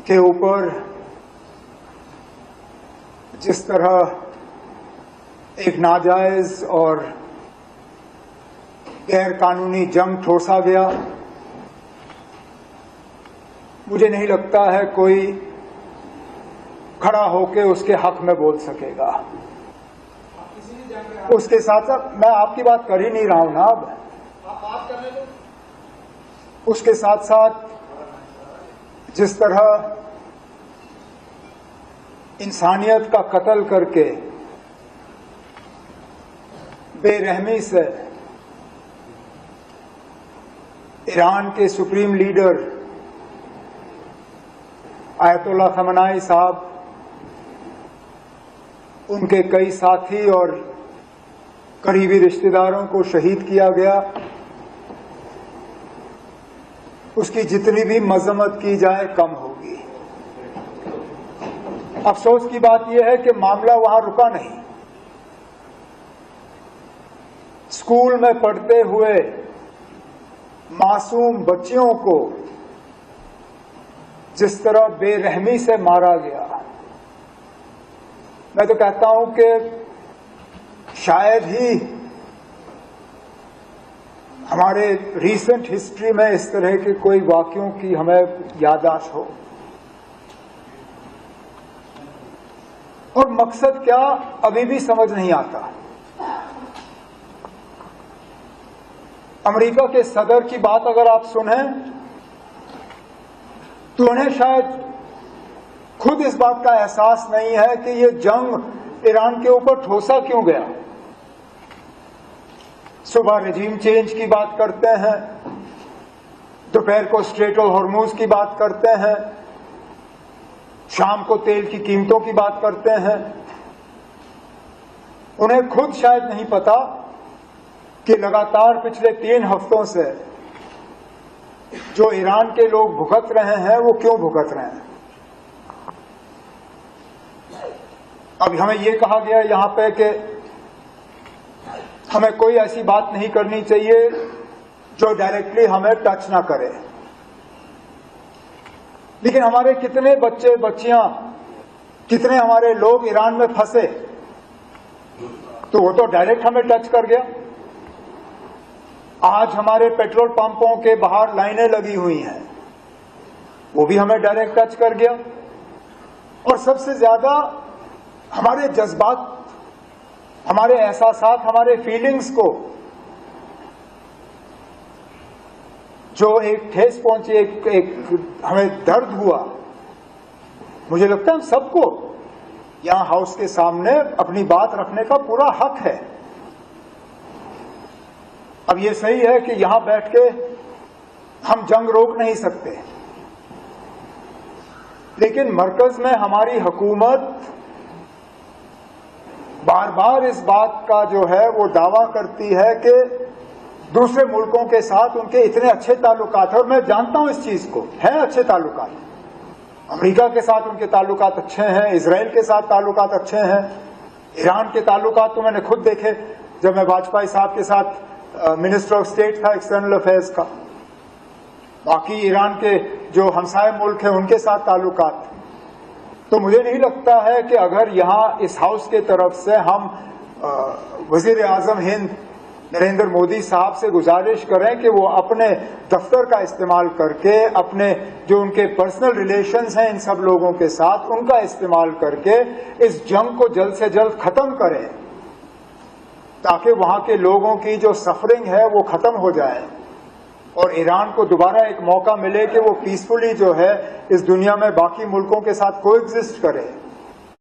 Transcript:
के ऊपर जिस तरह एक नाजायज और गैर कानूनी जंग ठोसा गया, मुझे नहीं लगता है कोई खड़ा होकर उसके हक में बोल सकेगा। उसके साथ साथ मैं आपकी बात कर ही नहीं रहा हूं ना, अब उसके साथ साथ जिस तरह इंसानियत का कत्ल करके बेरहमी से ईरान के सुप्रीम लीडर आयतुल्लाह खamenei साहब, उनके कई साथी और करीबी रिश्तेदारों को शहीद किया गया, उसकी जितनी भी मजम्मत की जाए कम होगी। अफसोस की बात यह है कि मामला वहां रुका नहीं। स्कूल में पढ़ते हुए मासूम बच्चियों को जिस तरह बेरहमी से मारा गया, मैं तो कहता हूं कि शायद ही हमारे रीसेंट हिस्ट्री में इस तरह के कोई वाकयों की हमें याददाश्त हो। और मकसद क्या, अभी भी समझ नहीं आता। अमेरिका के सदर की बात अगर आप सुनें तो उन्हें शायद खुद इस बात का एहसास नहीं है कि ये जंग ईरान के ऊपर ठोसा क्यों गया। सुबह रेजिम चेंज की बात करते हैं, दोपहर को स्ट्रेट ऑफ हॉर्मुज की बात करते हैं, शाम को तेल की कीमतों की बात करते हैं। उन्हें खुद शायद नहीं पता कि लगातार पिछले 3 हफ्तों से जो ईरान के लोग भुगत रहे हैं वो क्यों भुगत रहे हैं। अब हमें यह कहा गया यहां पे कि हमें कोई ऐसी बात नहीं करनी चाहिए जो डायरेक्टली हमें टच ना करे, लेकिन हमारे कितने बच्चे बच्चियां, कितने हमारे लोग ईरान में फंसे, तो वो तो डायरेक्ट हमें टच कर गया। आज हमारे पेट्रोल पंपों के बाहर लाइनें लगी हुई हैं, वो भी हमें डायरेक्ट टच कर गया। और सबसे ज्यादा हमारे जज्बात, हमारे एहसासात, हमारे फीलिंग्स को जो एक ठेस पहुंची, एक हमें दर्द हुआ, मुझे लगता है हम सबको यहां हाउस के सामने अपनी बात रखने का पूरा हक है। अब ये सही है कि यहां बैठ के हम जंग रोक नहीं सकते, लेकिन मरकज में हमारी हुकूमत बार बार इस बात का जो है वो दावा करती है कि दूसरे मुल्कों के साथ उनके इतने अच्छे ताल्लुकात हैं, और मैं जानता हूं इस चीज को, है अच्छे ताल्लुकात। अमेरिका के साथ उनके ताल्लुकात अच्छे हैं, इजराइल के साथ ताल्लुकात अच्छे हैं, ईरान के ताल्लुकात तो मैंने खुद देखे जब मैं वाजपेयी साहब के साथ मिनिस्टर ऑफ स्टेट था एक्सटर्नल अफेयर्स का। बाकी ईरान के जो हमसाय मुल्क हैं उनके साथ ताल्लुकात। तो मुझे नहीं लगता है कि अगर यहां इस हाउस के तरफ से हम वजीर आजम हिंद नरेंद्र मोदी साहब से गुजारिश करें कि वो अपने दफ्तर का इस्तेमाल करके, अपने जो उनके पर्सनल रिलेशंस हैं इन सब लोगों के साथ, उनका इस्तेमाल करके इस जंग को जल्द से जल्द खत्म करें, ताकि वहां के लोगों की जो सफरिंग है वो खत्म हो जाए और ईरान को दोबारा एक मौका मिले कि वो पीसफुली जो है इस दुनिया में बाकी मुल्कों के साथ कोएग्जिस्ट करे।